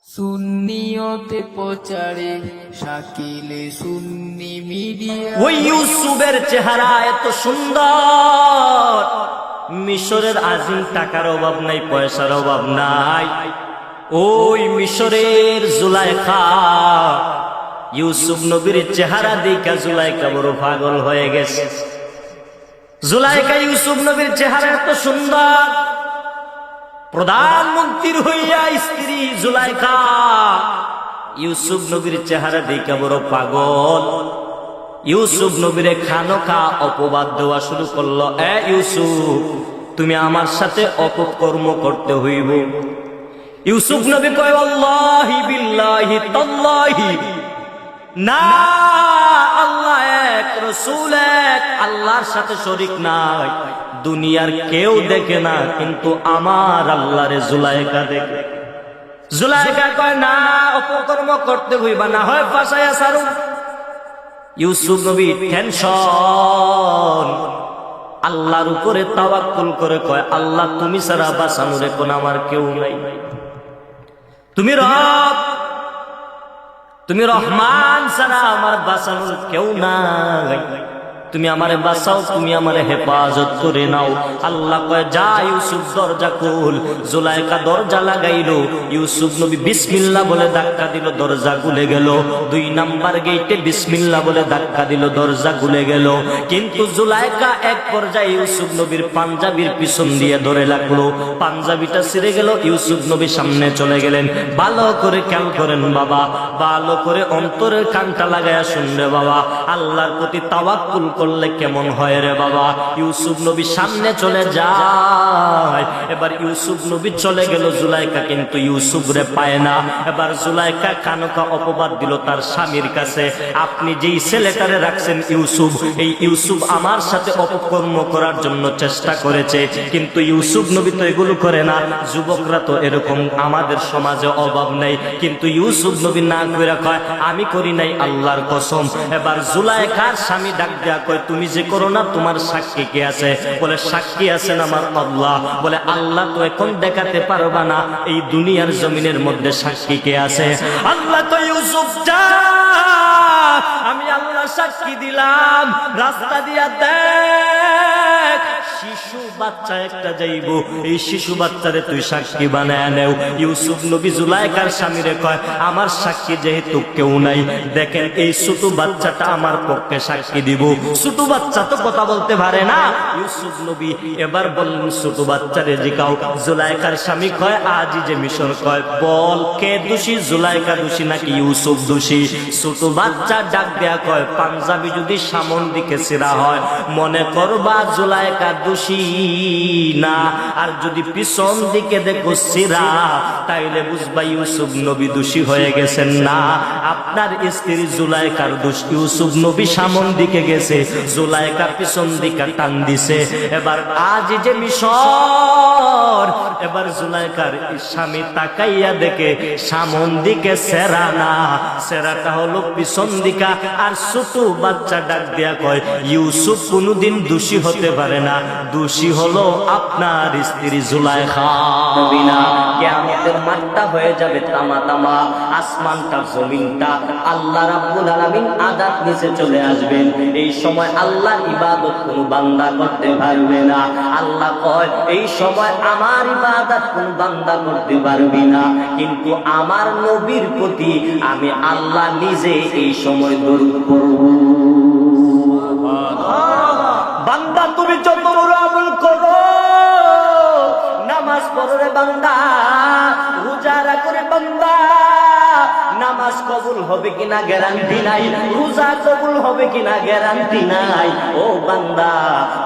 সুন্নিয়তে প্রচারে শাকিলে সুন্নি মিডিয়া। ওই ইউসুফের চেহারা এত সুন্দর, মিশরের আজিম টাকার অভাব নাই, পয়সার অভাব নাই। ওই মিশরের জুলাইখা ইউসুফ নবীর চেহারা দেখা জুলাইখা বড় পাগল হয়ে গেছে। জুলাইখা ইউসুফ নবীর চেহারা এত সুন্দর, প্রধানমন্ত্রীর হইয়া স্ত্রী জুলাইখা ইউসুফ নবীর চেহারা দেখা বড় পাগল। ইউসুফ নবীরে খানোখা অপবাদ দেওয়া শুরু করলো। এ ইউসুফ, তুমি আমার সাথে অপকর্ম করতে হইব। ইউসুফ নবী কয়, আল্লাহি বিল্লাহি তাল্লাহি, না, আল্লাহ এক, রাসূল এক, আল্লাহর সাথে শরীক নাই। দুনিয়ার কেউ দেখে না, কিন্তু আমার আল্লাহরে জুলাইখা দেখে। জুলাইখা কয়, না, অপকর্ম করতে হইবা, না হয় ফাঁসাইয়া ছাড়ো। ইউসুফ নবী টেনশন, আল্লাহর উপরে তাওয়াক্কুল করে কয়, আল্লাহ তুমি ছাড়া বাঁচানোর এখন আমার কেউ নাই। তুমি রব, তুমি রহমান ছাড়া আমার বাঁচানোর কেউ নাই। তুমি আমারে বাঁচাও, তুমি আমারে হেফাজত করে নাও। আল্লাহ কয়, যা ইউসুফ দরজা খুল। জুলাইখা দরজা লাগাইলো, ইউসুফ নবী বিসমিল্লাহ বলে ধাক্কা দিল, দরজা খুলে গেল। 2 নাম্বার গেটে বিসমিল্লাহ বলে ধাক্কা দিল, দরজা খুলে গেল। কিন্তু জুলাইখা এক পর্যায়ে ইউসুফ নবীর পাঞ্জাবির পিছন দিয়ে ধরে লাগলো, পাঞ্জাবিটা ছিঁড়ে গেল। ইউসুফ নবী সামনে চলে গেলেন। ভালো করে খেয়াল করেন বাবা, ভালো করে অন্তরের কানটা লাগায়া শুনবে বাবা, আল্লাহর প্রতি তাওয়াক্কুল করলে কেমন হয় রে বাবা। ইউসুফ নবী সামনে চলে যায়। এবার ইউসুফ নবী চলে গেল, জুলাইখা কিন্তু ইউসুফ রে পায় না। এবার জুলাইখা খানোখা অপবাদ দিল তার স্বামীর কাছে, আপনি যেই ছেলেটারে রাখছেন ইউসুফ, এই ইউসুফ আমার সাথে অপকর্ম করার জন্য চেষ্টা করেছে, কিন্তু ইউসুফ নবী তো এগুলো করে না। যুবকরা তো এরকম আমাদের সমাজে অভাব নেই, কিন্তু ইউসুফ নবী না করে কয়, আমি করি নাই আল্লাহর কসম। এবার জুলাইখার স্বামী ডাক দেয়া কয়, তুমি যে করো না, তোমার সাক্ষী কে আছে? বলে, সাক্ষী আছেন আমার আল্লাহ। বলে, আল্লাহ তো এখন দেখাতে পারবা না, এই দুনিয়ার জমিনের মধ্যে সাক্ষী কে আছে? আল্লাহ তো, ইউসুফ যা, আমি আল্লাহ সাক্ষী দিলাম, রাস্তা দিয়া দেখ, শিশু বাচ্চা একটা যাইব, এই শিশু বাচ্চারে তুই সাক্ষী বানায় নেও। ইউসুফ নবী জুলাইখার স্বামীরে কয়, আমার সাক্ষী যেহেতু কেউ নাই, দেখেন এই ছোট বাচ্চাটা আমার পক্ষে সাক্ষী দিব। ছোট বাচ্চা তো কথা বলতে পারে না। ইউসুফ নবী এবার বললেন, ছোট বাচ্চারে জিগাও। জুলাইখার স্বামী কয়, আজই যে মিশর, কয়, বল কে দোষী, জুলাইখা দোষী নাকি ইউসুফ দোষী? ছোট বাচ্চা ডাক দেয়া কয়, পাঞ্জাবি যদি সামন দিকে ছিঁড়া হয়, মনে করবা জুলাইখা দোষী না, আর যদি পিছন দিকে দেখো ছিঁড়া, তাইলে বুঝবা ইউসুফ নবী দোষী হয়ে গেছেন। না, আপনার স্ত্রী জুলাইখার দোষ, ইউসুফ নবী সামন দিকে গেছে, জুলাইখা পিছন দিকে টান দিছে। এবার আজ যে মিশর, এবার জুলাইখার স্বামী তাকাইয়া দেখে সামন দিকে সেরা না, সেরাটা হলো পিছন দিকা। আর ছোট বাচ্চা ডাক দিয়া কয়, ইউসুফ কোনদিন দোষী হতে পারে না, দোষী হলো আপনার স্ত্রী জুলাইখা। বিনা কিয়ামতের মাঠটা হয়ে যাবে তামা তামা, আসমানটা জমিনটা আল্লাহ রাব্বুল আলামিন আযাব নিচে চলে আসবেন। এই সময় আল্লাহ ইবাদত কোন বান্দা করতে পারবে না। আল্লাহ কয়, এই সময় আমার ইবাদত কোন বান্দা করতে পারবি না, কিন্তু আমার নবীর প্রতি আমি আল্লাহ নিজে এই সময় দরুদ পড়ব। বান্দা তুমি যত বড় আমল করো, নামাজ পড়ো রে বান্দা, রোজা করে বান্দা, নামাজ কবুল হবে কিনা গ্যারান্টি নাই, রোজা কবুল হবে কিনা গ্যারান্টি নাই। ও বান্দা,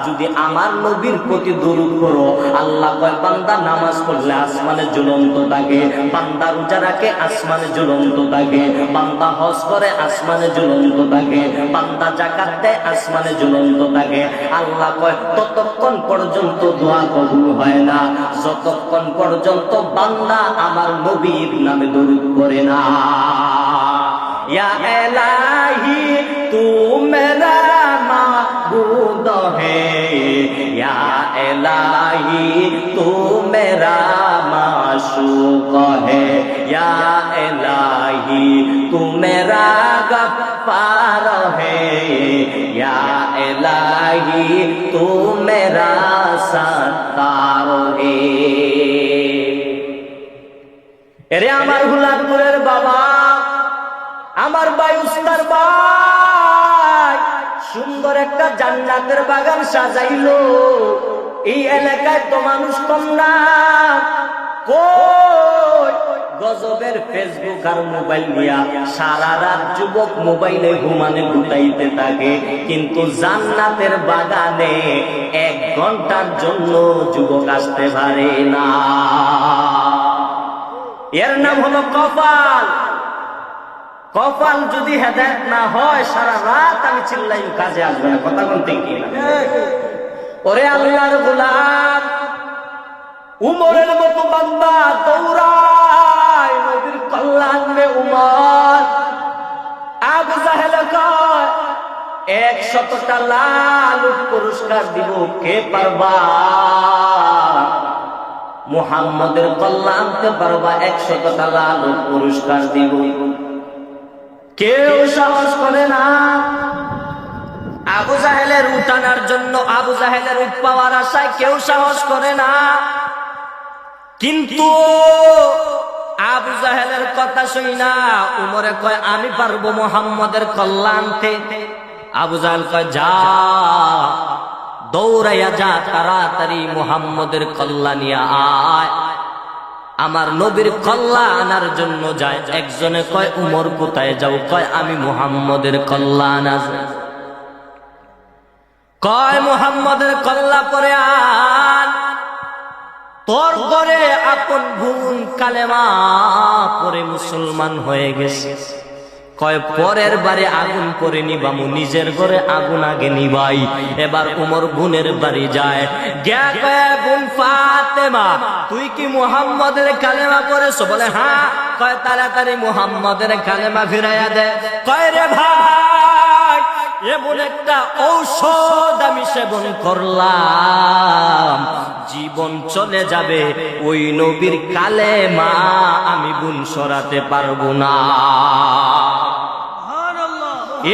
যদি আমার নবীর প্রতি দরুদ করো, আল্লাহ কয়, বান্দা নামাজ পড়লে আসমানে ঝুলন্ত থাকে, বান্দা রোজা রাখে আসমানে ঝুলন্ত থাকে, বান্দা হজ করে আসমানে ঝুলন্ত থাকে, বান্দা যাকাত দেয় আসমানে ঝুলন্ত থাকে। আল্লাহ কয়, ততক্ষণ পর্যন্ত দোয়া কবুল হয় না, যতক্ষণ পর্যন্ত বান্দা আমার নবীর নামে দরুদ পড়ে না। या इलाही तू मेरा माबूद है, या इलाही तू मेरा माशूक है, या पार है या इलाही तू मेरा सत्तार है। এরে আমার হুলাদপুরের বাবা, আমার ভাই উস্তার ভাই সুন্দর একটা জান্নাতের বাগান সাজাইলো। এই এলাকায় তো মানুষ কম না, কই গজবের ফেসবুক আর মোবাইল নিয়া সারা রাত যুবক মোবাইলে ঘুমানে ঘুটাইতে থাকে, কিন্তু জান্নাতের বাগানে 1 ঘন্টার জন্য যুবক আসতে পারে না। এর নাম হলো কপাল। কপাল যদি হেদায়েত না হয় সারা রাত আমি চিল্লাই কাজে আসবে না। কথা বলতে কি না? ওরে আল্লাহর গোলাম, উমরের মতো বান্দা দৌড়ায় নবীর কল্যাণ মে উমর। আবু জাহেল কয় 100টা লাল পুরস্কার দিব, কে পারবা মুহাম্মদের কল্যাণকে পারবা? 100টা লাল পুরস্কার দিব। কেউ সাহস করে না। আবু জাহেলের উঠানার জন্য, আবু জাহেলের উঠ পাওয়ার আশায় কেউ সাহস করে না। কিন্তু আবু জাহেলের কথা শুনি না উমরে কয় আমি পারবো মুহাম্মদের কল্যাণতে। আবু জাহেল কয় যা, দৌড়াইয়া যা, তাড়াতাড়ি মুহাম্মদের কল্যাণিয়া আয়, আমার নবীর কল্যাণ আনার জন্য যায়। একজনে কয় উমর কোথায় যাও? কয় আমি মুহাম্মদের কল্যাণ আছে। কয় মুহাম্মদের কল্যাণ পরে আন, তোর ঘরে আপন বোন কালেমা পরে মুসলমান হয়ে গেছে। কয় পরের বারে আগুন পরে নিবামু, নিজের ঘরে আগুন আগে নিবাই। এবার উমর বোনের বাড়ি যায়, গিয়া কয় বোন ফাতেমা তুই কি মুহাম্মদের কালেমা পড়েছো? বলে হ্যাঁ। কয় তাড়াতাড়ি মুহাম্মদের কালেমা ফিরাইয়া দে। কয় রে ভাই এমন একটা ঔষধ আমি সেবন করলাম, জীবন চলে যাবে, ওই নবীর কালেমা আমি বোন সরাতে পারবো না।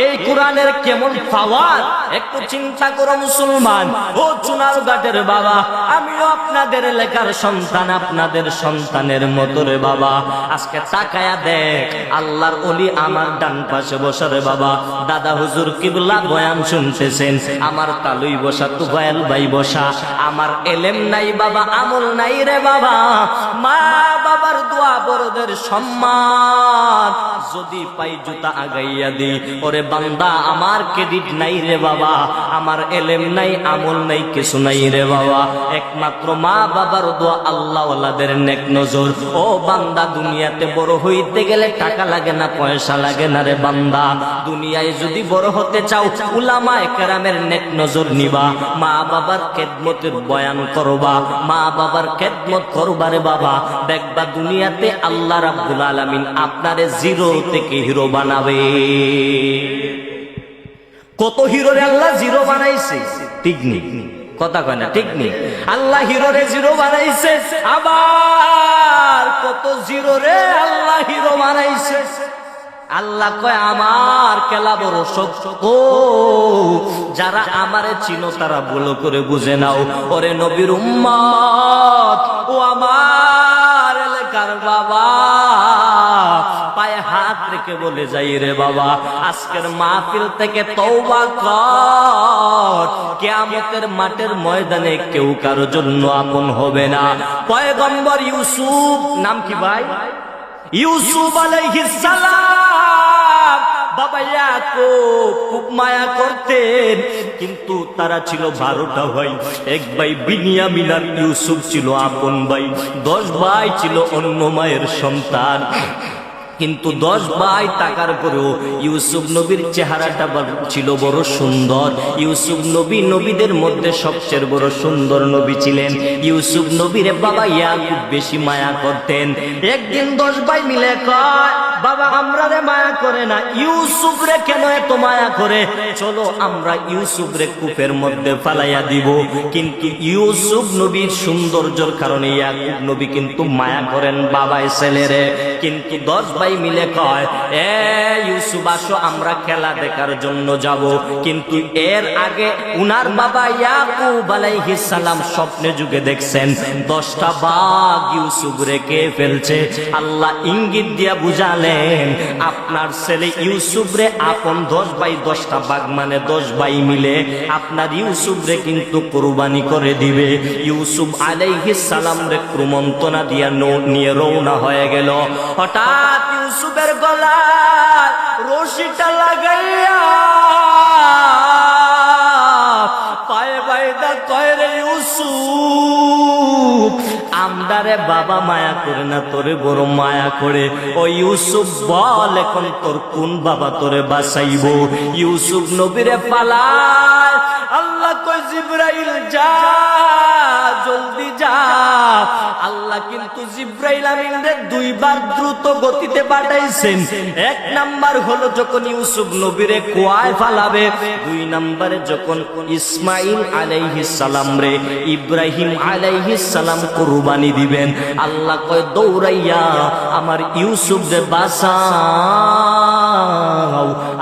এই কোরআনের কেমন পাওয়ার একটু চিন্তা করো মুসলমান। ও চুনার ঘাটের বাবা, আমিও আপনাদের এলাকার সন্তান, আপনাদের সন্তানের মতো রে বাবা। আজকে তাকায়া দেখ, আল্লাহর ওলি আমার ডান পাশে বসা রে বাবা। দাদা হুজুর কিবলা বয়ান শুনতেছেন, আমার তালুই বসা, তুফাইল ভাই বসা। আমার এলেম নাই বাবা, আমল নাই রে বাবা। মা বাবার দোয়া, বড়দের সম্মান, যদি পাই জুতা আগাইয়া দি। ওরে বান্দা আমার ক্রেডিট নাই রে বাবা, আমার এলেম নাই, আমল নাই, কিছু নাই রে বাবা। একমাত্র মা বাবার দোয়া, আল্লাহ ওয়ালাদের নেক নজর। ও বান্দা দুনিয়াতে বড় হইতে গেলে টাকা লাগে না, পয়সা লাগে না রে বান্দা। দুনিয়ায় যদি বড় হতে চাও উলামায়ে কেরামের নেক নজর নিবা, মা বাবার খেদমতের বয়ান করবা, মা বাবার খেদমত করবা রে বাবা। দেখবা দুনিয়াতে আল্লাহ রাব্বুল আলামিন আপনারে জিরো থেকে হিরো বানাবে। কত হিরোরে আল্লাহ জিরো বানাইছে, ঠিক নেই? কথা কয় না, ঠিক নেই? আল্লাহ হিরোরে জিরো বানাইছে, আবার কত জিরোরে আল্লাহ হিরো বানাইছে। আল্লাহ কয় আমার খেলা বড় শক্ত, যারা আমারে চিনো তারা ভালো করে বুঝে নাও। ওরে নবীর উম্মত, ও আমার এলাকার বাবা, পায়ে হাত রেখে বলে যাই রে বাবা, আজকের মাহফিল থেকে তওবা কর। কিয়ামতের মাঠের ময়দানে কেউ কারো জন্য আপন হবে না। পয়গম্বর ইউসুফ, নাম কি ভাই? ইউসুফ আলাইহিস সালাম, বাবা ইয়াকুব খুব মায়া করতেন, কিন্তু তারা ছিল 12টা ভাই। এক ভাই বিনিয়ামিন আর ইউসুফ ছিল আপন ভাই। 10 ভাই ছিল অন্য মায়ের সন্তান, কিন্তু 10 ভাই থাকার পরেও ইউসুফ নবীর চেহারাটা ছিল বড় সুন্দর। ইউসুফ নবী নবীদের মধ্যে সবচেয়ে বড় সুন্দর নবী ছিলেন। ইউসুফ নবীর বাবা ইয়াকুব বেশি মায়া করতেন। একদিন 10 ভাই মিলে কয়, বাবা আমরা রে মায়া করে না, ইউসুফ রে কেন এত মায়া করে? চলো আমরা ইউসুফ রে কূপের মধ্যে ফালাইয়া দিব। কিন্তু ইউসুফ নবীর সৌন্দর্যের কারণে ইয়াকুব নবী কিন্তু মায়া করেন বাবাই ছেলেরে। কিন্তু 10 ভাই ভাই মিলে কয়, এ ইউসুফ আসো আমরা খেলা দেখার জন্য যাব। কিন্তু এর আগে উনার বাবা ইয়াকুব আলাইহিস সালাম স্বপ্নে যুগে দেখছেন 10টা বাঘ ইউসুফ রেখে ফেলছে। আল্লাহ ইঙ্গিত দিয়া বুঝালেন, আপনার ছেলে ইউসুফ রে আপন 10 ভাই 10টা বাঘ মানে 10 ভাই মিলে আপনার ইউসুফ রে কিন্তু কুরবানি করে দিবে। ইউসুফ আলাইহিস সালাম রে ক্রমন্তনা দিয়া নিয়ে রওনা হয়ে গেল। হঠাৎ ইউসুফের গলায় রশিটা লাগাইয়া পায়ে বাইদা কয়, রে ইউসুফ আমদারে বাবা মায়া করে না তোরে বড় মায়া করে। ও ইউসুফ বল এখন তোর কোন বাবা তোরে বাঁচাইব? ইউসুফ নবীরে পালায়। আল্লাহ কয়, জিবরাইল যা, জলদি যা। আল্লাহ কিন্তু জিবরাইল আমিনরে 2 বার দ্রুত গতিতে পাঠাইছেন। 1 নাম্বার হলো যখন ইউসুফ নবীরে কুয়ায় ফালাবে, 2 নম্বরে যখন ইসমাইল আলাইহিস সালাম রে ইব্রাহিম আলাইহিস সালাম কুরবানি দিবেন। আল্লাহ কয়, দৌড়াইয়া আমার ইউসুফ রে বাঁচাও,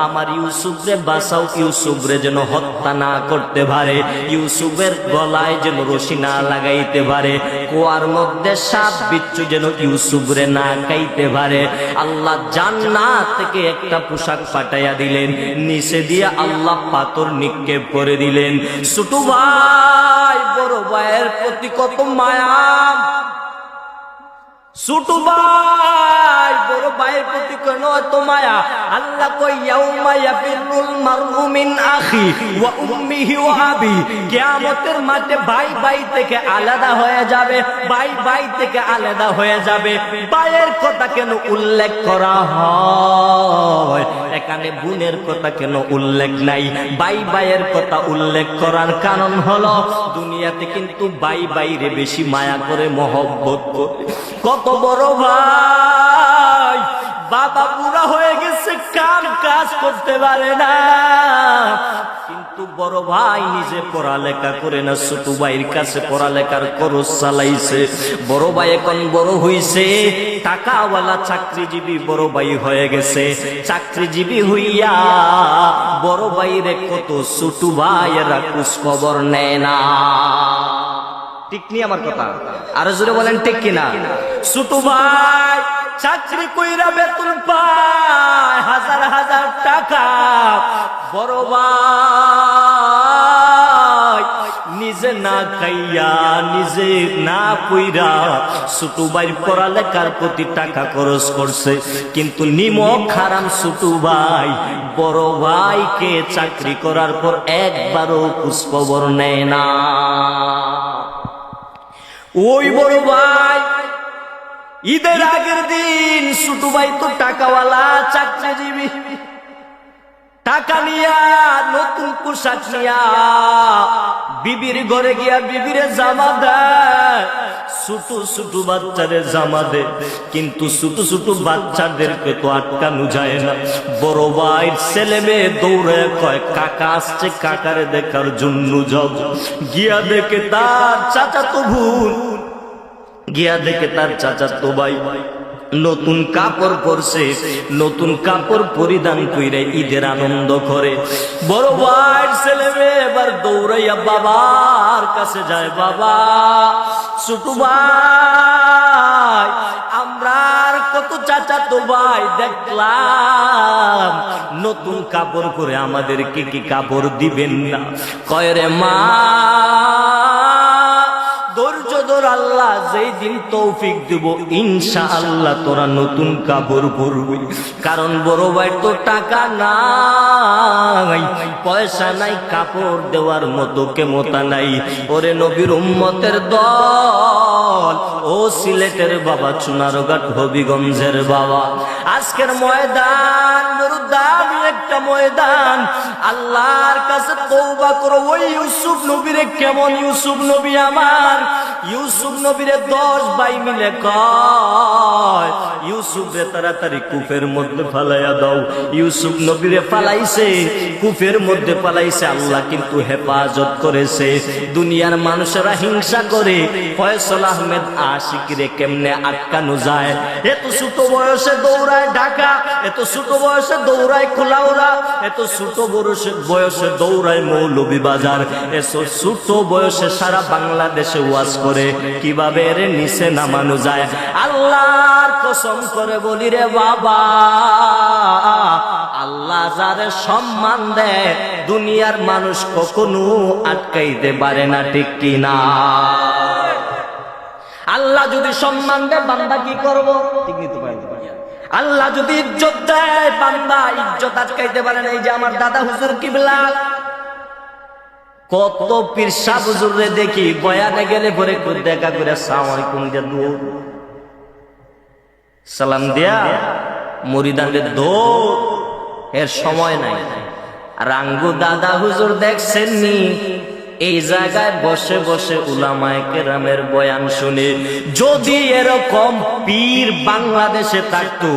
আমার ইউসুফ রে বাঁচাও, ইউসুফ রে যেন হত্যা না করতে পারে, ইউসুফের গলায় যেন রশি না লাগাইতে পারে, কুয়ার মধ্যে সাপ বিচ্ছু যেন ইউসুফ রে না খাইতে পারে। আল্লাহ জান্নাত থেকে একটা পোশাক পাঠাইয়া দিলেন, নিচে দিয়ে আল্লাহ পাথর নিক্ষেপ করে দিলেন। ছোট ভাই বড় ভাইয়ের প্রতি কত মায়া, ছোট ভাই বড় ভাইয়ের প্রতি কেন এত মায়া? আল্লাহ কয়, ইয়াউমা ইয়াফিরুল মারউ মিন আখি ওয়া উম্মিহি ওয়া আবি। কিয়ামতের মাঠে ভাই ভাই থেকে আলাদা হয়ে যাবে, ভাই ভাই থেকে আলাদা হয়ে যাবে। ভাইয়ের কথা কেন উল্লেখ করা হয়? এখানে বোনের কথা কেন উল্লেখ নাই? ভাই ভাইয়ের কথা উল্লেখ করার কারণ হলো দুনিয়াতে কিন্তু ভাই ভাইরে বেশি মায়া করে, মহব্বত করে। কত বড় ভাই বাবা বুড়া হয়ে গেছে, কাজ করতে পারে না, কিন্তু বড় ভাই নিজে পড়ালেখা করে না, ছোট ভাইয়ের কাছে পড়ালেখার খরচ চালাইছে। বড় ভাই এখন বড় হইছে, টাকাওয়ালা চাকরিজীবী বড় ভাই হয়ে গেছে। চাকরিজীবী হইয়া বড় ভাইরে কত ছোট ভাইয়েরা খোঁজ খবর নেয় না। ঠিক নি আমার কথা? আরো জোরে বলেন ঠিক কিনা? ছোট ভাই চাকরি কইরা বেতন পায় হাজার হাজার টাকা, বড় ভাই নিজে না খাইয়া নিজে না কইরা ছোট ভাই পড়ালেখার প্রতি টাকা খরচ করছে, কিন্তু নিমক হারাম ছোট ভাই বড় ভাইকে চাকরি করার পর একবারও খোঁজ খবর নেয় না। ওই বড় ভাই ঈদের আগের দিন ছোট ভাই তো টাকাওয়ালা চাকরিজীবী, টাকা নিয়া নতুন পোশাক নিয়া বিবির ঘরে গিয়া বিবিরে জামা দেয়, ছোট ছোট বাচ্চাদের জামা দেয়, কিন্তু ছোট ছোট বাচ্চাদেরকে তো আটকানো যায় না। বড় ভাই ছেলে মেয়ে দৌড়ে কয়, কাকা আসছে, কাকারে দেখার জন্য যাব। গিয়া দেখে তার চাচাতো বোন, গিয়া দেখে তার চাচাতো ভাই নতুন কাপড় পরছে, নতুন কাপড় পরিধান কইরা ঈদের আনন্দ করে। বড় ভাই ছেলে মেয়ে এবার দৌড়াইয়া বাবার কাছে যায়, বাবা ছোট ভাই আমরা কত চাচাতো ভাই দেখলাম নতুন কাপড় পরে, আমাদেরকে কি কাপড় দিবেন না? কয়, রে মা ধৈর্য ধর, আল্লাহ যেই দিন তৌফিক দিব ইনশাআল্লাহ তোরা নতুন কাপড় পরবি। কারণ বড় ভাই তো টাকা নাই, পয়সা নাই, কাপড় দেওয়ার মতো ক্ষমতা নাই। ওরে নবীর উম্মতের দল, ও সিলেটের বাবা, চুনারঘাট হবিগঞ্জের বাবা, আজকের ময়দান বড় দামি একটা ময়দান। আল্লাহর কাছে তওবা করো, ওই ইউসুফ নবীরে কেমন ইউসুফ নবী আমার, ইউসুফ নবীরে 10 ভাই মিলে কয় ইউসুফ রে তাড়াতাড়ি কূপের মধ্যে ফালাইয়া দাও। ইউসুফ নবীরে ফালাইছে, কূপের মধ্যে ফালাইছে, আল্লাহ কিন্তু হেফাজত করেছে। দুনিয়ার মানুষেরা হিংসা করে ফয়সাল আহমেদ আশিকরে কেমনে আটকানো যায়। এত ছোট বয়সে দৌড়ায় ঢাকা, এত ছোট বয়সে দৌড়ায় খোলাউড়া, এত ছোট বয়সে দৌড়ায় মৌলভীবাজার, এত ছোট বয়সে সারা বাংলাদেশে ওয়াজ করে। কিভাবে এর নিচে নামানো যায়? আল্লাহর কসম করে বলি রে বাবা, আল্লাহ যারে সম্মান দেয় দুনিয়ার মানুষ কখনো আটকাইতে পারে না, ঠিক কিনা? আল্লাহ যদি সম্মান দেয় বান্দা কি করব? ঠিক নিতে পারে। আল্লাহ যদি ইজ্জত দেয় বান্দা ইজ্জত আটকাইতে পারে না। এই যে আমার দাদা হুজুর কিবলা, কত পীর সাহ হুজুরে দেখি বয়ানে গেলে পরে দেখা করে আসসালামু আলাইকুম দিয়া দৌড়, সালাম দিয়া মুরিদানদের দৌড়, এর সময় নাই। রাঙ্গু দাদা হুজুর দেখছেন নি এই জায়গায় বসে বসে উলামায়ে কেরামের বয়ান শুনে? যদি এরকম পীর বাংলাদেশে থাকতো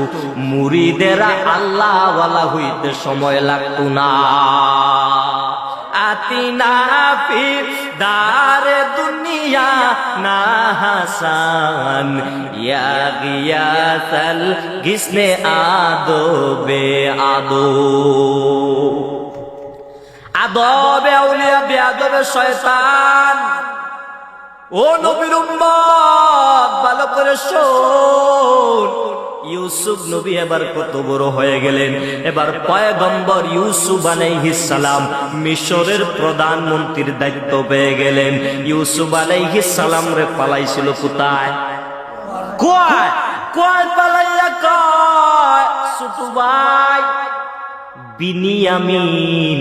মুরিদেরা আল্লাহওয়ালা হইতে সময় লাগতো না। আতিনা ফি দারে দুনিয়া না হাসান ইয়া গিয়াসাল গিসনে আদো বে আদো। আদবে আউলিয়া বেয়াদবে শয়তান। ও নবীর উম্মত ভালো করে শোন, ইউসুফ নবী এবার কত বড় হয়ে গেলেন। এবার পয়গম্বর ইউসুফ আলাইহিস সালাম মিশরের প্রধানমন্ত্রীর দায়িত্ব পেয়ে গেলেন। ইউসুফ আলাইহিস সালাম রে পালাইছিল কোথায়? কয় কয় পালাইয়া কয় ছোট ভাই বিনিয়ামিন,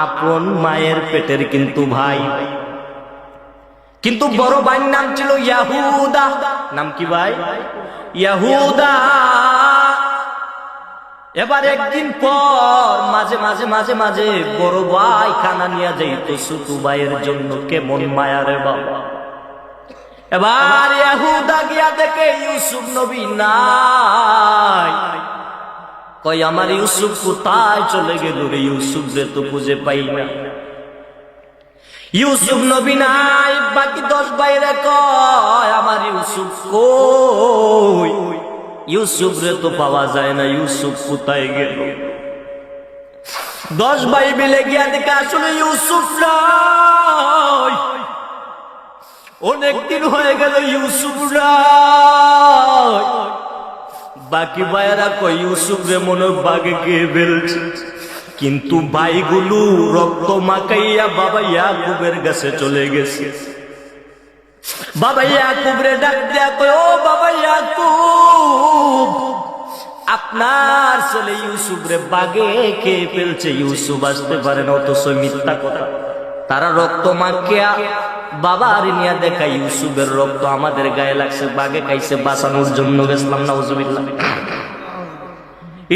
আপন মায়ের পেটের কিন্তু ভাই, কিন্তু বড় ভাইয়ের নাম ছিল ইয়াহুদা। নাম কি ভাই? ইয়াহুদা। এবার একদিন পর মাঝে মাঝে মাঝে মাঝে বড় ভাই খানা নিয়ে যাইত ছোট ভাইয়ের জন্য। কেমন মায়া রে বাবা। এবার ইয়াহুদা গিয়া দেখে ইউসুফ নবী নাই। কই আমার ইউসুফ কোথায় চলে গেল রে? ইউসুফ রে তো খুঁজে পাই না। ইউসুফ নবী নাই। বাকি 10 ভাইরে কয় আমার ইউসুফ কই? ইউসুফ রে তো পাওয়া যায় না, ইউসুফ কোথায় গেল? 10 ভাই মিলে গিয়া দেখে আসলে ইউসুফ নাই। অনেকদিন হয়ে গেল ইউসুফ নাই। বাকি ভাইয়েরা কই ইউসুফ রে মনে বাগে গিয়ে ফেলছে। কিন্তু ভাইগুলো রক্ত মাখাইয়া বাবা ইয়াকুবের কাছে চলে গেছে। বাবা ইয়াকুব রে ডাক দেয়া কই ও বাবা ইয়াকুব, আপনার ছেলে ইউসুফ রে বাগে খেয়ে ফেলছে, ইউসুফ আসতে পারে না। অথচ মিথ্যা কথা। তারা রক্ত মাখিয়া বাবার নিয়ে দেখা ইউসুফের রক্ত আমাদের গায়ে লাগছে, বাগে খাইছে, বাঁচানোর জন্য গেছিলাম। নাউজুবিল্লাহ।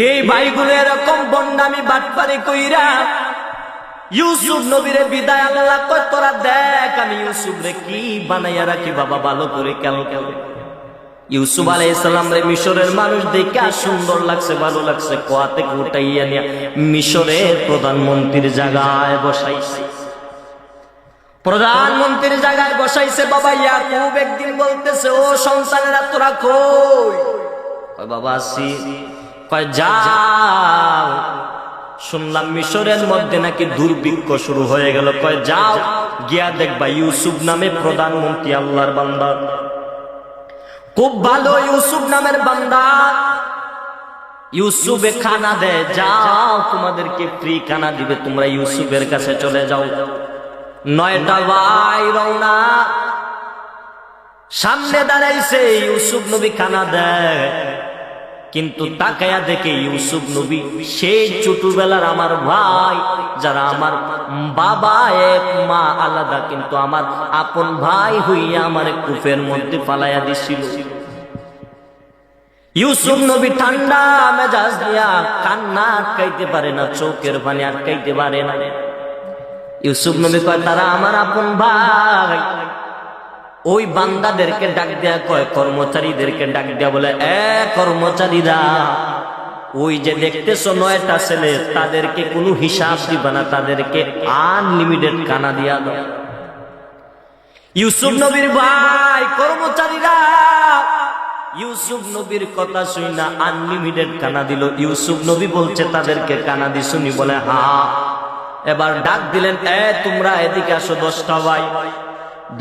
এই ভাইগুলো এরকম বন্ডামি বাটপারি কইরা ইউসুফ নবীরে বিদায় আল্লাহ কয় তোরা দেখ আমি ইউসুফ রে কি বানাইয়া রাখি বাবা ভালো করে কেন কেন। ইউসুফ আলাইহিস সালাম রে মিশরের মানুষ দেখে সুন্দর লাগছে, ভালো লাগছে, কোয়া থেকে উঠাইয়া নিয়ে মিশরের প্রধানমন্ত্রীর জায়গায় বসাইছে। প্রধানমন্ত্রীর জায়গায় বসাইছে বাবা ইয়াকুব। একদিন বলতেছে ও সন্তানেরা তোরা কই? কয় বাবা আসি। কয় যাও, শুনলাম মিশরের মধ্যে নাকি দুর্ভিক্ষ শুরু হয়ে গেল। কয় যাও গিয়া দেখবা ইউসুফ নামে প্রধানমন্ত্রী আল্লাহর বান্দা, খুব ভালো ইউসুফ নামের বান্দা, ইউসুফে খানা দেয়, যাও তোমাদেরকে ফ্রি খানা দিবে, তোমরা ইউসুফের কাছে চলে যাও। 9টা ভাই রওনা, সামনে দাঁড়াইছে ইউসুফ নবী খানা দেয়। কিন্তু তাকায়া দেখে ইউসুফ নবী সেই ছোটবেলার আমার ভাই, যারা আমার বাবা এক মা আলাদা, কিন্তু আমার আপন ভাই হইয়া আমার কূপের মধ্যে ফালাইয়া দিছিল। ইউসুফ নবী ঠান্ডা মেজাজ দিয়া কান্না আটকাইতে পারে না, চোখের পানি আটকাইতে পারে না। ইউসুফ নবী কয় তারা আমার আপন ভাই, ওই বান্দাদেরকে ডাক দেয়া কয়, কর্মচারীদেরকে ডাক দেয়া বলে, কর্মচারীরা, ওই যে দেখতেছো 9টা ছেলে, তাদেরকে কোনো হিসাব দিবা না, তাদেরকে আনলিমিটেড খানা দিয়া দাও। ইউসুফ নবীর ভাই কর্মচারীরা ইউসুফ নবীর কথা শুই না আনলিমিটেড খানা দিল। ইউসুফ নবী বলছে তাদেরকে খানা দি শুনি, বলে হ্যাঁ। এবার ডাক দিলেন, তোমরা এদিকে আসো, 10টা ভাই,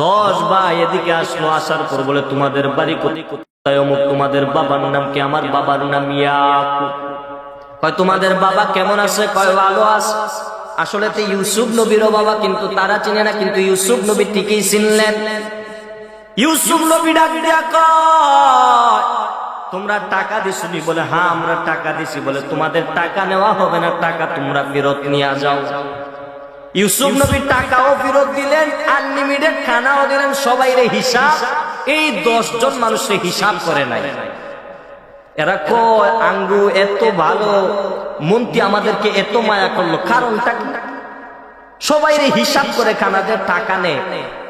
10 ভাই এদিকে আসলো। আসার পর বলে, তোমাদের বাড়ি কোথায়? অমুক। তোমাদের বাবার নাম কি? আমার বাবার নাম ইয়াকুব। কয় তোমাদের বাবা কেমন আছে? কয় ভালো আছে। আসলে তো ইউসুফ নবীরও বাবা, কিন্তু তারা চিনে না, কিন্তু ইউসুফ নবী ঠিকই চিনলেন। ইউসুফ নবী ডাক দিয়া কয়, তোমরা টাকা দিছনি? বলে হ্যাঁ আমরা টাকা দিছি। বলে তোমাদের টাকা নেওয়া হবে না, টাকা তোমরা ফেরত নিয়ে যাও। ইউসুফ নবী টাকাও ফেরত দিলেন, আনলিমিটেড খানাও দিলেন, সবাইরে হিসাব। এই 10 জন মানুষের হিসাব করে নাই। এরা কয়, আঙ্গু এত ভালো মন্ত্রী আমাদেরকে এত মায়া করলো, কারণটা কি? সবাইরে হিসাব করে খানা দেয়, টাকা নেই।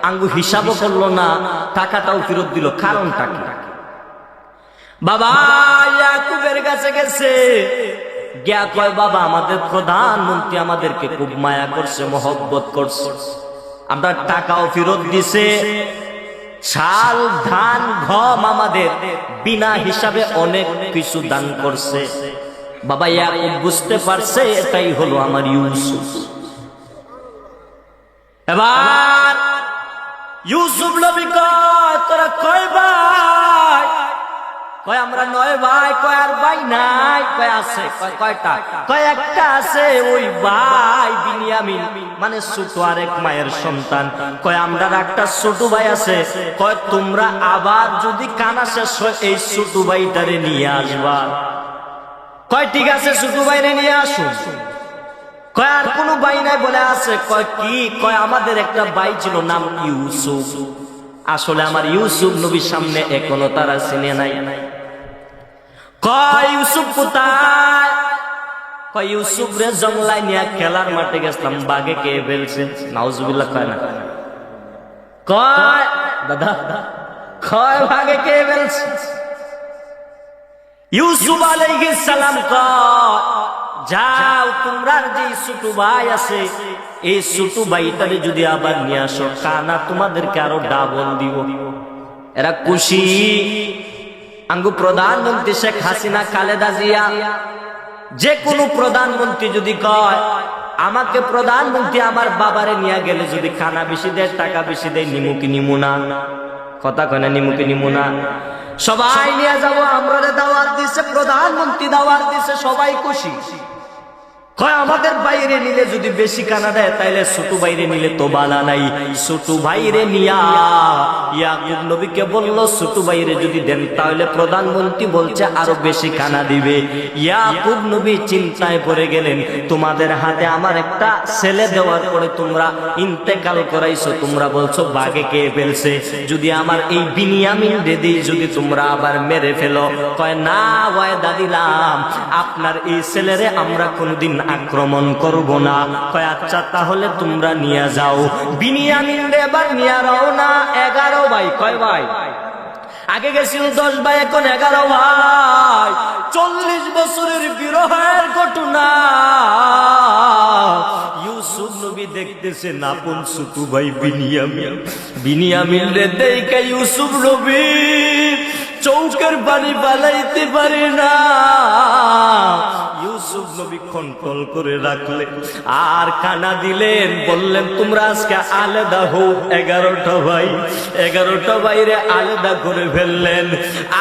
আঙ্গু হিসাবও করলো না, টাকাটাও ফেরত দিল, কারণটা কি? বাবা ইয়াকুবের কাছে গেছে, গিয়া কয়, বাবা আমাদের প্রধানমন্ত্রী আমাদেরকে খুব মায়া করছে, মহব্বত করছে, আমরা টাকাও ফেরত দিছে, চাল ধান গম আমাদের বিনা হিসাবে অনেক কিছু দান করছে। বাবা ইয়াকুব বুঝতে পারছে এটাই হলো আমার ইউসুফ। এবার ইউসুফ নবী কয়, তোরা কয় ভাই? কয় আমরা 9 ভাই। কয় আর ভাই নাই? কয় আছে। কয় কয়টা? কয় একটা আছে, ওই ভাই বিনিয়ামিন, মানে ছোট আরেক মায়ের সন্তান। কয় আমরা একটা ছোট ভাই আছে। কয় তোমরা আবার যদি কানা শেষ হয় এই ছোট ভাইটারে নিয়ে আসবা। কয় ঠিক আছে, ছোট ভাইরে নিয়ে আসুন। কয় আর কোনো ভাই নাই? বলে আছে। কয় কি? কয় আমাদের একটা ভাই ছিল, নাম ইউসুফ। আসলে আমার ইউসুফ নবীর সামনে এখনো তারা চিনে নাই। কয় ইউসুফ কোথায়? কয় ইউসুফ রে জঙ্গলায় নিয়ে খেলার মাঠে গেছিলাম, বাঘে কে ফেলছে। নাউজুবিল্লাহ। কয় না? কয় দাদা, কয় বাঘে কে ফেলছে? ইউসুফ আলাইহিস সালাম কয়, যাও তোমরা যে ছোট ভাই আছে, এই ছোট ভাইটারে যদি আবার নিয়ে আসো, কানা তোমাদেরকে আরো ডাবল দিব। এরা খুশি। আঙ্গু প্রধানমন্ত্রী শেখ হাসিনা, খালেদা জিয়া, যে কোনো প্রধানমন্ত্রী যদি কয় আমাকে প্রধানমন্ত্রী আমার বাবারে নিয়ে গেলে যদি খানা বেশি দেয়, টাকা বেশি দেয়, নিমুকি নিমু না? কথা কয় না, নিমুকি নিমু না? সবাই নিয়ে যাবো। আমরা দাওয়াত দিছে, প্রধানমন্ত্রী দাওয়াত দিছে, সবাই খুশি। কয় আমাদের বাইরে নিলে যদি বেশি কানা দেয়, তাইলে ছোট বাইরে নিলে তো বালা নাই। ছোট বাইরে নিয়া ইয়াকুব নবীকে বলল, ছোট বাইরে যদি দেন তাহলে প্রধানমন্ত্রী বলছে আরো বেশি কানা দিবে। ইয়াকুব নবী চিন্তায় পড়ে গেলেন, তোমাদের হাতে আমার একটা ছেলে দেওয়ার পরে তোমরা ইন্তেকাল করাইছো, তোমরা বলছো বাঘে কে ফেলছে, যদি আমার এই বিনিয়ামিন দেদি যদি তোমরা আবার মেরে ফেলো। কয় না, ওয়াদা দিলাম আপনার এই ছেলেরে আমরা কোনদিন আক্রমণ করব না। কয় আচ্ছা তাহলে তোমরা নিয়ে যাও। বিনিয়ামিন রে এবার নিয়ে রাও না। 11 ভাই। কয় ভাই? আগে গেছিল 10 ভাই, এখন 11 ভাই। 40 বছরের বিরহের ঘটনা। ইউসুফ নবী দেখতেছেন আপন ছোট ভাই বিনিয়ামিন। বিনিয়ামিন রে দেখে ইউসুফ নবী চৌকের পানি পালাইতে পারে না। ইউসুফ নবী কন্ট্রোল করে রাখলেন, আর কানা দিলেন, বললেন তোমরা আজকে আলাদা হও। 11টা ভাই, 11টা ভাইরে আলাদা করে ফেললেন।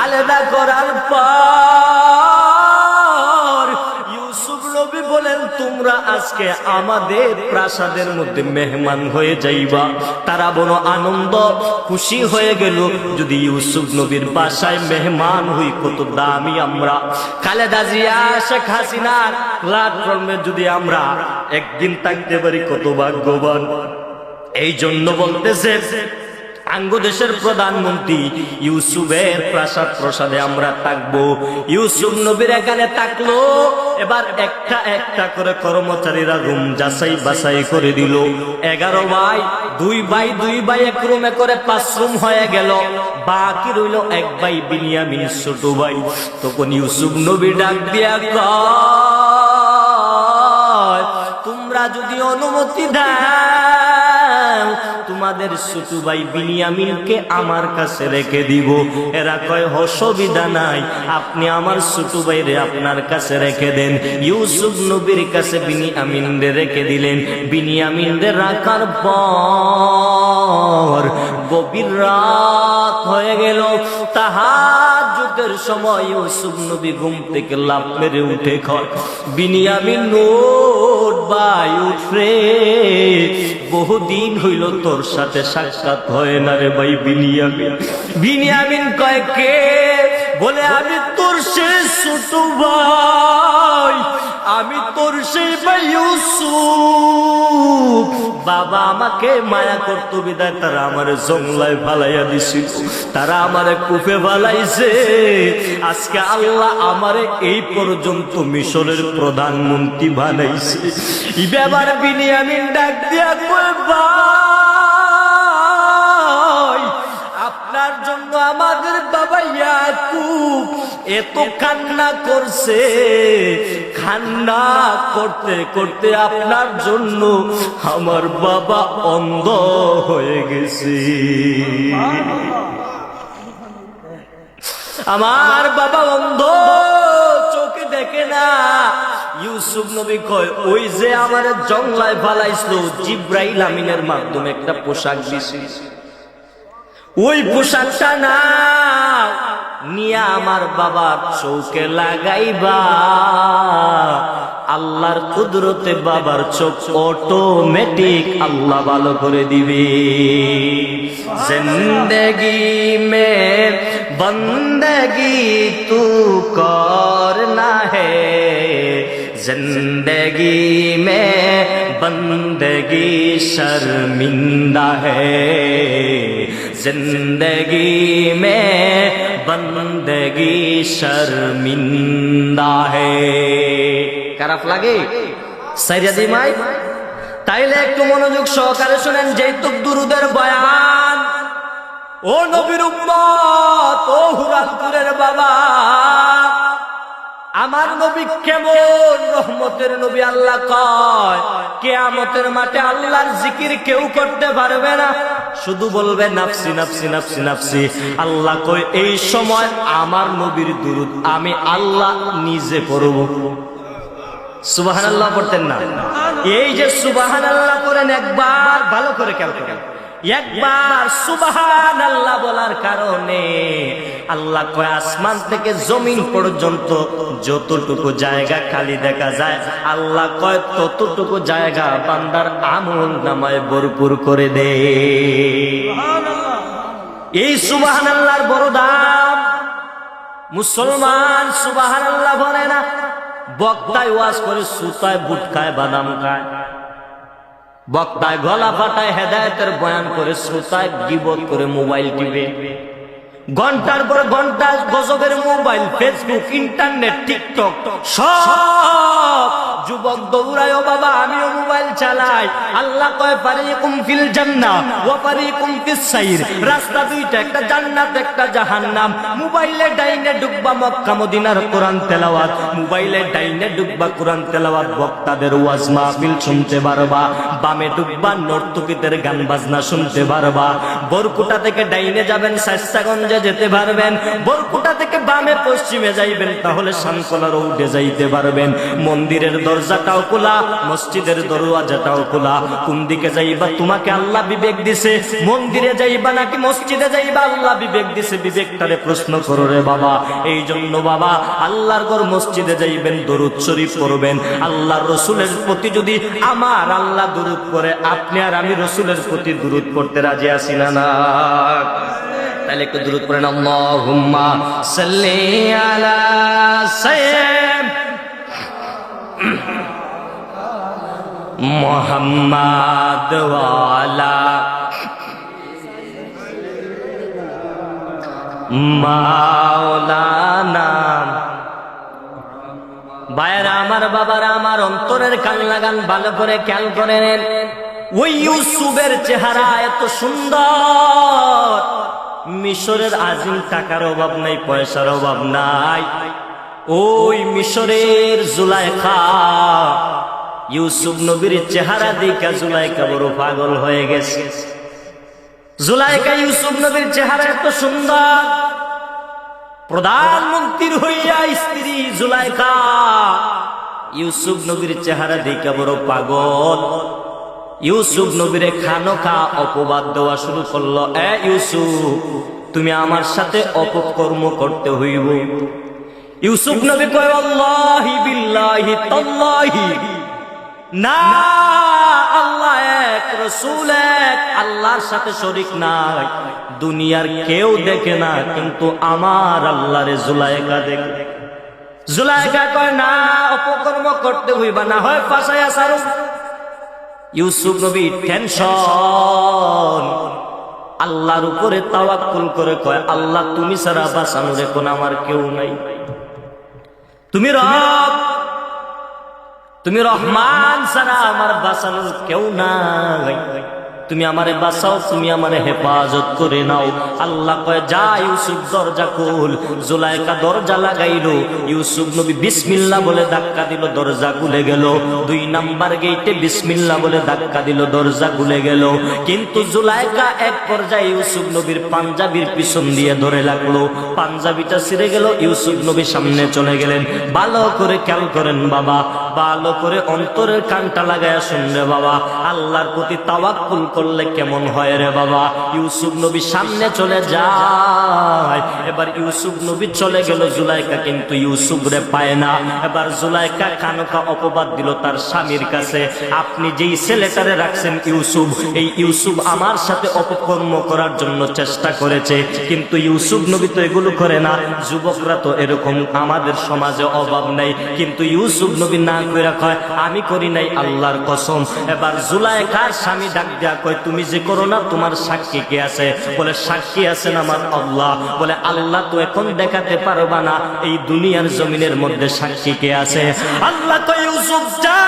আলাদা করার পর ইউসুফ নবী বলেন, তোমরা আজকে আমাদের প্রাসাদের মধ্যে মেহমান হয়ে যাইবা। তারা বড় আনন্দ খুশি হয়ে গেল, যদি ইউসুফ নবীর বাসায় মেহমান হই, কত দামি আমরা। খালেদা জিয়া, শেখ হাসিনার প্ল্যাটফর্মে যদি আমরা একদিন থাকতে পারি, কত ভাগ্যবান। এই জন্য বলতেছে আঙ্গ দেশের প্রধানমন্ত্রী ইউসুফের প্রাসাদ প্রসাদে আমরা থাকবো। ইউসুফ নবীর এখানে থাকলো। এবার একটা একটা করে কর্মচারীরা রুম যাচাই বাছাই করে দিল। 11 ভাই দুই ভাই এক রুমে করে 5 রুম হয়ে গেল, বাকি রইল এক ভাই বিনিয়ামিন ছোট ভাই। তখন ইউসুফ নবী ডাক দিয়া কয়, তোমরা যদি অনুমতি দাও তোমাদের ছোট ভাই বিনিয়ামিনকে আমার কাছে রেখে দিব। এরা কয় অসুবিধা নাই, আপনি আমার ছোট ভাইরে আপনার কাছে রেখে দেন। ইউসুফ নবীর কাছে বিনিয়ামিনরে রেখে দিলেন। বিনিয়ামিনরে রাখার পর গভীর রাত হয়ে গেল। তাহাজ্জুদের সময় ইউসুফ নবী ঘুম থেকে লাফ মেরে উঠে কয়, বিনিয়ামিন উঠ ভাই উঠ রে, বহুদিন হইল তোর সাথে সাক্ষাৎ হয় না রে ভাই বিনিয়ামিন। বিনিয়ামিন কয় কে? বলে আমি তোর সেই ছোট ভাই, আমি তোর সেই ভাই ইউসুফ। বাবা আমাকে মায়া করতো বিদায় তারা আমারে জংলায় ফালাইয়া দিছিল, তারা আমারে কূপে ফালাইছে। আজকে আল্লাহ আমারে এই পর্যন্ত মিশরের প্রধানমন্ত্রী বানাইছে। এবার বিনিয়ামিন ডাক দিয়া কয়, ভাই আপনার জন্য আমাদের বাবা ইয়াকুব এত কান্না করছে, কান্না করতে করতে আপনার জন্য আমার বাবা অন্ধ হয়ে গেছে। আমার বাবা অন্ধ, চোখে দেখে না। ইউসুফ নবী কয়, ওই যে আমার জংলায় ফালাইছিল জিব্রাইল আমিনের মাধ্যমে একটা পোশাক দিছি, ওই পোশাকটা না নিয়া আমার বাবার চোখে লাগাইবা, আল্লাহর কুদরতে বাবার চোখ অটোমেটিক আল্লাহ ভালো করে দিবে। জিন্দেগি মে বন্দেগি তু করনা হে, जिंदगी में बंदगी शर्मिंदा है, जिंदगी में बंदगी शर्मिंदा है। খারাপ লাগে সাইরাদি মাই? তাইলে একটু মনোযোগ সহকারে শুনেন যেতুক দুরুদের বয়ান। ও নবীর উম্মত, ও হুরাতুরের বাবা, আমার নবী কেমন রহমতের নবী। আল্লাহ কয় কিয়ামতের মাঠে আল্লাহর জিকির কেউ করতে পারবে না, শুধু বলবে নাফসি নাফসি নাফসি নাফসি। আল্লাহ কয় এই সময় আমার নবীর দুরূদ আমি আল্লাহ নিজে পড়ব। সুবহানাল্লাহ পড়তেন না? এই যে সুবহানাল্লাহ করেন একবার ভালো করে খেয়াল করেন, একবার সুবহানাল্লাহ বলার কারণে আল্লাহ কয় আসমান থেকে জমিন পর্যন্ত যতটুকু জায়গা খালি দেখা যায়, আল্লাহ কয় ততটুকু জায়গা বান্দার আমল নামায় ভরপুর করে দে। এই সুবহানাল্লাহর বড় দাম। মুসলমান সুবহানাল্লাহ বলে না, বক্তায় ওয়াজ করে সুতায় বুট খায় বাদাম খায়, বক্তায় গলা ফাটায় হেদায়েতের বয়ান করে, শ্রোতায় গীবত করে মোবাইল টিপে, ঘন্টার পর ঘন্টা গজবের মোবাইল, ফেসবুক, ইন্টারনেট, টিকটক সব যুবক দৌড়ায়। ও বাবা আমিও মোবাইল চালাই। আল্লাহ কয় ফারিকুম ফিল জান্নাহ ওয়া ফারিকুম ফিস সাইর, রাস্তা দুইটা, একটা জান্নাত একটা জাহান্নাম। মোবাইলে ডাইনে ডুববা মক্কা মদিনার কোরআন তেলাওয়াত, মোবাইলে ডাইনে ডুববা কোরআন তেলাওয়াত, বক্তাদের ওয়াজ মাহফিল শুনতে পারবা, বামে ডুববা নর্তকীদের গান বাজনা শুনতে পারবা। বরকুটা থেকে ডাইনে যাবেন শাইস্তাগঞ্জ যেতে পারবেন, বরকুটা থেকে বামে পশ্চিমে যাইবেন তাহলে শানকোলা রোডে যাইতে পারবেন। মন্দিরের দরজাটাও খোলা, মসজিদের দরওয়াজাটাও খোলা। কোন দিকে যাইবা তোমাকে আল্লাহ বিবেক দিছে, মন্দিরে যাইবা নাকি মসজিদে যাইবা আল্লাহ বিবেক দিছে, বিবেকটারে প্রশ্ন করো রে বাবা। এই জন্য বাবা আল্লাহর ঘর মসজিদে যাইবেন, দরুদ শরীফ পড়বেন। আল্লাহর রসুলের প্রতি যদি আমার আল্লাহ দরুদ পড়ে, আপনি আর আমি রসুলের প্রতি দরুদ পড়তে রাজি আছি না? না, তাহলে একটু দরুদ পড়েন, আল্লাহুম্মা সাল্লি আলা সাইয়্যিদিনা মুহাম্মাদ ওয়া আলা মাওলানা। ভাইরা আমার, বাবারা আমার, অন্তরের কান লাগান, ভালো করে খেয়াল করে নেন। ওই ইউসুফের চেহারা এত সুন্দর, মিশরের আজিম টাকার অভাব নাই, পয়সার অভাব নাই। ওই মিশরের জুলাইখা ইউসুফ নবীর চেহারা দেখা জুলাইখা বড় পাগল হয়ে গেছে। জুলাইখা ইউসুফ নবীর চেহারা এত সুন্দর, প্রধানমন্ত্রীর হইয়া স্ত্রী জুলাইখা ইউসুফ নবীর চেহারা দেখা বড় পাগল। ইউসুফ নবীরে খানোখা অপবাদ দেওয়া শুরু করলো। ইউসুফ, তুমি আমার সাথে অপকর্ম করতে হইব। ইউসুফ নবী কয়, আল্লাহি বিল্লাহি তাল্লাহি, না, আল্লাহ এক, রাসূল এক, আল্লাহর সাথে শরীক নাই। দুনিয়ার কেউ দেখে না, কিন্তু আমার আল্লাহরে জুলাইখা দেখে। জুলাইখা কয়, না, অপকর্ম করতে হইবা, না হয় ফাঁসাইয়া ছাড়ো। ইউসুফ নবী টেনশন, আল্লাহর উপরে তাওয়াক্কুল করে কয়, আল্লাহ তুমি ছাড়া বাঁচানোর এখন আমার কেউ নাই। তুমি রব, তুমি রহমান ছাড়া আমার বাঁচানোর কেউ নাই। তুমি আমারে বাঁচাও, তুমি আমারে হেফাজত করে নাও। আল্লাহ কয়, যা ইউসুফ দরজা খুল। জুলাইখা দরজা লাগাইলো, ইউসুফ নবী বিসমিল্লাহ বলে ধাক্কা দিল, দরজা খুলে গেল। 2 নাম্বার গেটে বিসমিল্লাহ বলে ধাক্কা দিল, দরজা খুলে গেল। কিন্তু জুলাইখা এক পর্যায়ে ইউসুফ নবীর পাঞ্জাবির পিছন দিয়ে ধরে লাগলো, পাঞ্জাবিটা ছিঁড়ে গেল। ইউসুফ নবী সামনে চলে গেলেন। ভালো করে খেয়াল করেন বাবা, ভালো করে অন্তরের কানটা লাগায়া শুনলে বাবা, আল্লাহর প্রতি তাওয়াক্কুল করলে কেমন হয় রে বাবা। ইউসুফ নবী সামনে চলে যায়। এবার ইউসুফ নবী চলে গেল, জুলাইখা কিন্তু ইউসুফ রে পায় না। এবার জুলাইখা খানোখা অপবাদ দিল তার স্বামীর কাছে, আপনি যেই ছেলেটারে রাখছেন ইউসুফ, এই ইউসুফ আমার সাথে অপকর্ম করার জন্য চেষ্টা করেছে, কিন্তু ইউসুফ নবী তো এগুলো করে না। যুবকরা তো এরকম আমাদের সমাজে অভাব নাই, কিন্তু ইউসুফ নবী না কইরা কয়, আমি করি নাই, আল্লাহর কসম। এবার জুলাইখার স্বামী ডাক দেয়া কয়, তুমি যে করো না, তোমার সাক্ষী কে আছে? বলে, সাক্ষী আছেন আমার আল্লাহ। বলে, আল্লাহ তো এখন দেখাতে পারবা না, এই দুনিয়ার জমিনের মধ্যে সাক্ষী কে আছে? আল্লাহ তো ইউসুফ যা,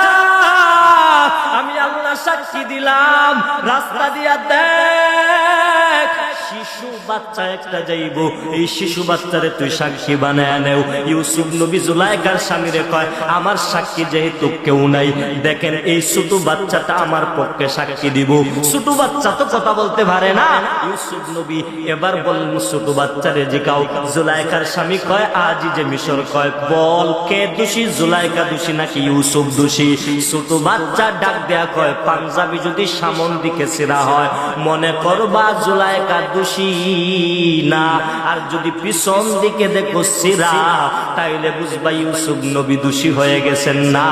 আমি আল্লাহ সাক্ষী দিলাম, রাস্তা দিয়া দেখ, শিশু বাচ্চা একটা যাইব, এই শিশু বাচ্চারে তুই সাক্ষী বানায় নেও। ইউসুফ নবী জুলাইখার স্বামীরে কয়, আমার সাক্ষী যেহেতু কেউ নাই, দেখেন এই ছোট বাচ্চাটা আমার পক্ষে সাক্ষী দিব। ছোট বাচ্চা তো কথা বলতে পারে না। ইউসুফ নবী এবার বললেন, ছোট বাচ্চারে জিগাও। জুলাইখার স্বামী কয়, আজই যে মিশর কয়, বল কে দোষী, জুলাইখা দোষী নাকি ইউসুফ দোষী? ছোট বাচ্চা ডাক দেয়া কয়, পাঞ্জাবি যদি সামন দিকে ছিঁড়া হয়, মনে করবা জুলাইখা দোষী না, আর যদি পিছন দিকে দেখো ছিঁড়া, তাইলে বুঝবা ইউসুফ নবী দোষী হয়ে গেছেন। না,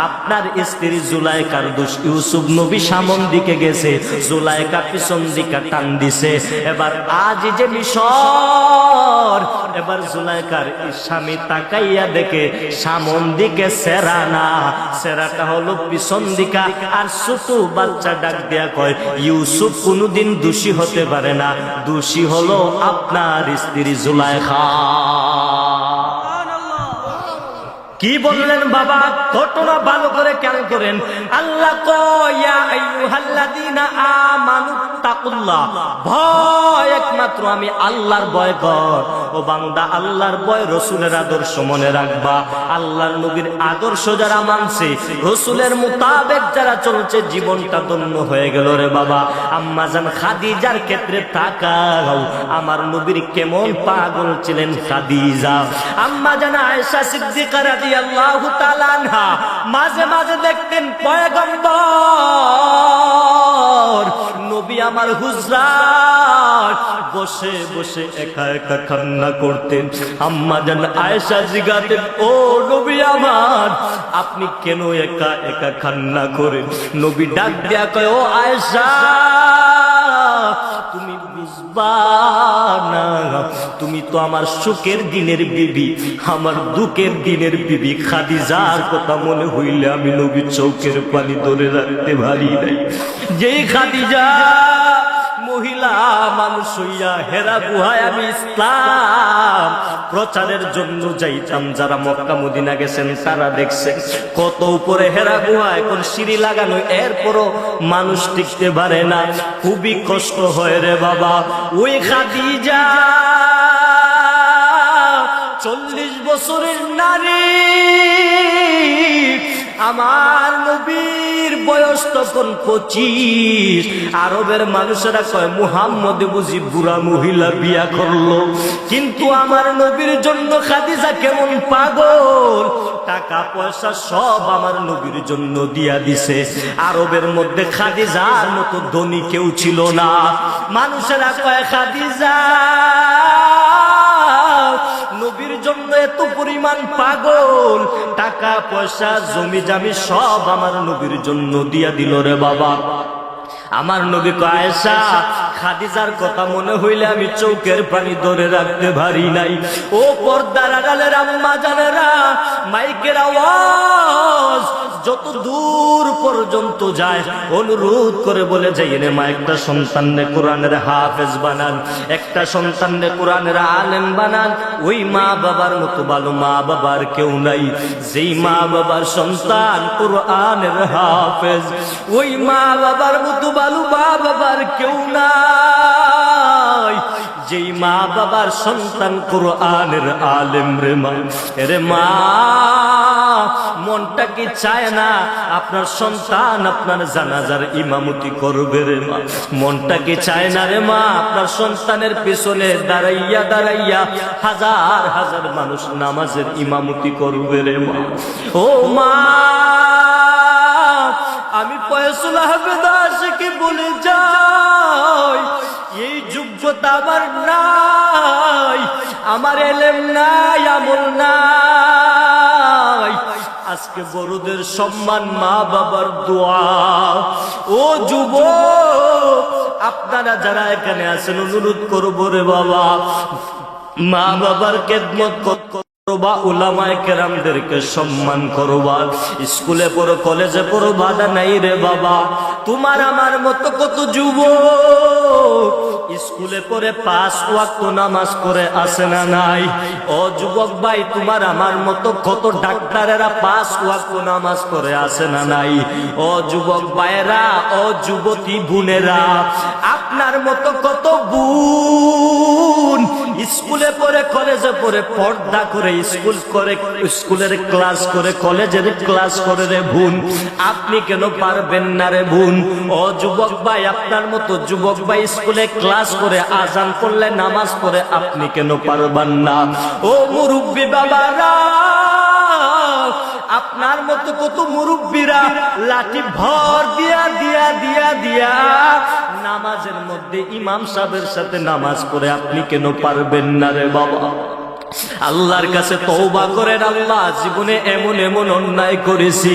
আপনার স্ত্রী জুলাইখার দোষ, ইউসুফ নবী সামন দিকে গেছে, জুলাইখা পিছন দিকে টান দিছে। এবার আজ যে মিশর, এবার জুলাইখার স্বামী তাকাইয়া দেখে সামন দিকে সেরা না, সেরাটা হলো পিছন দিকা। আর ছোট বাচ্চা ডাক দেয়া কয়, ইউসুফ কোনদিন দোষী হতে পারে না, দোষী হলো আপনার স্ত্রী জুলাইখা। কি বললেন বাবা, ঘটনা ভালো করে খেয়াল করেন। আল্লাহ কয়, ইয়া আইয়ুহাল্লাযীনা আমানু তাকুল্লাহ, ভয় একমাত্র আমি আল্লাহর ভয় কর। ও বান্দা, আল্লাহর ভয়, রাসূলের আদর্শ মনে রাখবা। আল্লাহর নবীর আদর্শ যারা মানছে, রাসূলের মোতাবেক যারা চলছে, জীবনটা ধন্য হয়ে গেল রে বাবা। আম্মা জান খাদিজার ক্ষেত্রে তাকাও, আমার নবীর কেমন পাগল ছিলেন খাদিজা। আম্মা জান আয়েশা সিদ্দিকা রাদিয়াল্লাহু তাআলা আনহা মাঝে মাঝে দেখতেন পয়গম্বর নবী আমার হুজরাত বসে বসে একা একা কান্না করতেন। আম্মা জান আয়েশা জিজ্ঞাসা, ও নবী আমার, আপনি কেন একা একা কান্না করেন? নবী ডাক দেয়া কয়, ও আয়েশা, তুমি বুঝবা না, তুমি তো আমার সুখের দিনের বিবি, আমার দুঃখের দিনের বিবি। খাদিজার কথা মনে হইলে আমি নবীর চৌকের পানি ধরে রাখতে পারি নাই। যেই খাদিজা মহিলা মানুষ হইয়া হেরা গুহায় আমি ইসলাম প্রচারের জন্য যাইতাম। যারা মক্কা মদিনা গেছেন তারা দেখছেন কত উপরে হেরা গুহা, এখন সিঁড়ি লাগানো, এরপরও মানুষ টিকতে পারে না, খুবই কষ্ট হয় রে বাবা। ওই খাদিজা 40 বছরের নারী, আমার নবীর বয়স তখন 25। আরবের মানুষেরা কয় মুহাম্মদ বুঝি বুড়া মহিলা বিয়া করলো, কিন্তু আমার নবীর জন্য খাদিজা কেমন পাগল, টাকা পয়সা সব আমার নবীর জন্য দিয়া দিছে। আরবের মধ্যে খাদিজার মতো ধনী কেউ ছিল না। মানুষেরা কয় খাদিজা নবীর জন্য এত পরিমাণ পাগল, টাকা পয়সা জমি জামি সব আমার নবীর জন্য দিয়া দিল রে বাবা। আমার নবী কয় আয়েশা, খাদিজার কথা মনে হইলে আমি চোখের পানি ধরে রাখতে পারি নাই। ও পর্দার আড়ালের আম্মা জানেরা, মাইকের আওয়াজ যত দূর পর্যন্ত যায় অনুরোধ করে বলে যাই রে মা, একটা সন্তানরে কোরআনের হাফেজ বানান, একটা সন্তানরে কোরআনের আলেম বানান। ওই মা বাবার মতো ভালো মা বাবার কেউ নাই। যেই মা বাবার সন্তান কোরআনের হাফেজ, ওই মা বাবার মতো ভালো মা বাবার কেউ নাই। যেই মা বাবার সন্তান কোরআনের আলেম রে মা, রে মা মনটা কি চায় না আপনার সন্তান আপনার জানাজার ইমামতি করবে রে মা? মনটা কি চায় না রে মা আপনার সন্তানের পেছনে দাঁড়াইয়া দাঁড়াইয়া হাজার হাজার মানুষ নামাজের ইমামতি করবে রে মা? ও মা, আমি ফয়সল আহমেদ আশিকি বলে যাই, এই যোগ্যতা আমার নাই, আমার এলেম নাই, আমল নাই। আজকে বড়দের সম্মান, মা বাবার দোয়া। ও যুবক, আপনারা যারা এখানে আছেন অনুরোধ করবো রে বাবা, মা বাবার খেদমত করবা, উলামায়ে কেরামদেরকে সম্মান করবা। স্কুলে পড়ো, কলেজে পড়ো, বাধা নাই রে বাবা। তোমার আমার মতো কত যুবক স্কুলে পড়ে 5 ওয়াক্ত নামাজ পড়ে আসে না নাই? ও যুবক ভাই, তোমার আমার মতো কত ডাক্তারেরা 5 ওয়াক্ত নামাজ পড়ে আসে না নাই? ও যুবক ভাইরা, ও যুবতী বোনেরা, আপনার মতো কত বোন স্কুলে পড়ে, কলেজে পড়ে, পর্দা করে স্কুল করে, স্কুলের ক্লাস করে, কলেজের ক্লাস করে রে বোন, আপনি কেন পারবেন না রে বোন? ও যুবক ভাই, আপনার মতো যুবক ভাই স্কুলে ক্লাস করে, আজান করলে নামাজ পড়ে, আপনি কেন পারবেন না? ও মুরব্বী বাবারা, আপনার মতো কত মুরব্বীরা লাঠি ভর দিয়া দিয়া দিয়া দিয়া নামাজের মধ্যে ইমাম সাহেবের সাথে নামাজ পড়ে, আপনি কেন পারবেন না রে বাবা? আল্লাহর কাছে তওবা করেন, আল্লাহ জীবনে এমন এমন অন্যায় করেছি,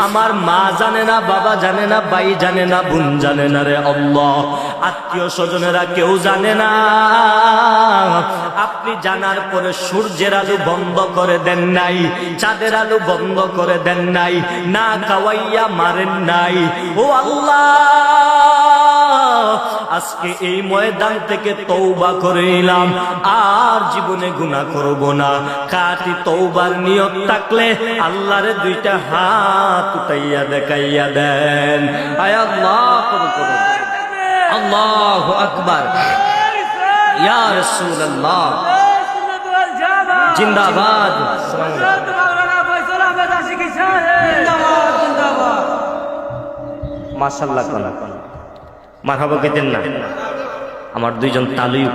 আমার মা জানে না, বাবা জানে না, ভাই জানে না, বোন জানে না রে আল্লাহ, আত্মীয় স্বজনেরা কেউ জানে না। আপনি জানার পরে সূর্যের আলো বন্ধ করে দেন নাই, চাঁদের আলো বন্ধ করে দেন নাই, না খাওয়াইয়া মারেন নাই। ও আল্লাহ, আজকে এই ময়দান থেকে তওবা করে এলাম, আর জীবনে গুনাহ করব না। খাঁটি তওবার নিয়ত থাকলে আল্লাহর 2টা হাত উঠাইয়া দেখাইয়া দেন। আয় আল্লাহ, কবুল করুন। আল্লাহু আকবার, ইয়া রাসূলুল্লাহ, জিন্দাবাদ। মাশাআল্লাহ, মারহাবা কেতেন না? আমার 2জন তালুই